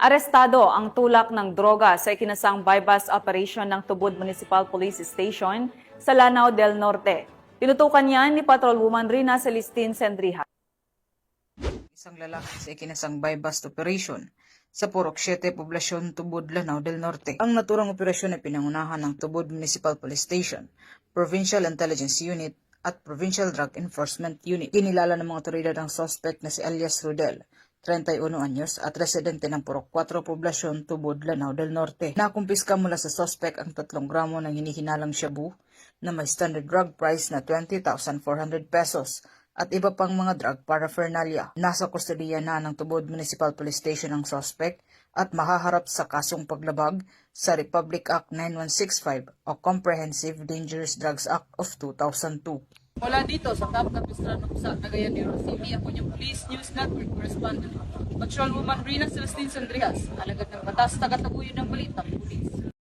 Arestado ang tulak ng droga sa ikinasang bypass operation ng Tubod Municipal Police Station sa Lanao del Norte. Tinutukan yan ni Patrolwoman Rina Celestine Sendriha. Isang lalaki sa ikinasang bypass operation sa Purok 7, Poblasyon Tubod, Lanao del Norte. Ang naturang operasyon ay pinangunahan ng Tubod Municipal Police Station, Provincial Intelligence Unit at Provincial Drug Enforcement Unit. Kinilala ng mga otoridad ang suspect na si alias Rodel, 31 anyos at residente ng Purok 4, Poblasyon Tubod, Lanao del Norte. Nakumpiska mula sa suspect ang 3 gramo ng hinihinalang shabu na may standard drug price na 20,400 pesos at iba pang mga drug paraphernalia. Nasa kustodiya na ng Tubod Municipal Police Station ang suspect at mahaharap sa kasong paglabag sa Republic Act 9165 o Comprehensive Dangerous Drugs Act of 2002. Mula dito sa Camp Capistrano sa Cagayan de Oro City, ako yung Police News Network Correspondent, Patrolwoman Rina Celestine Sendriha, alagad ng batas, tagataguyod ng balita, Police.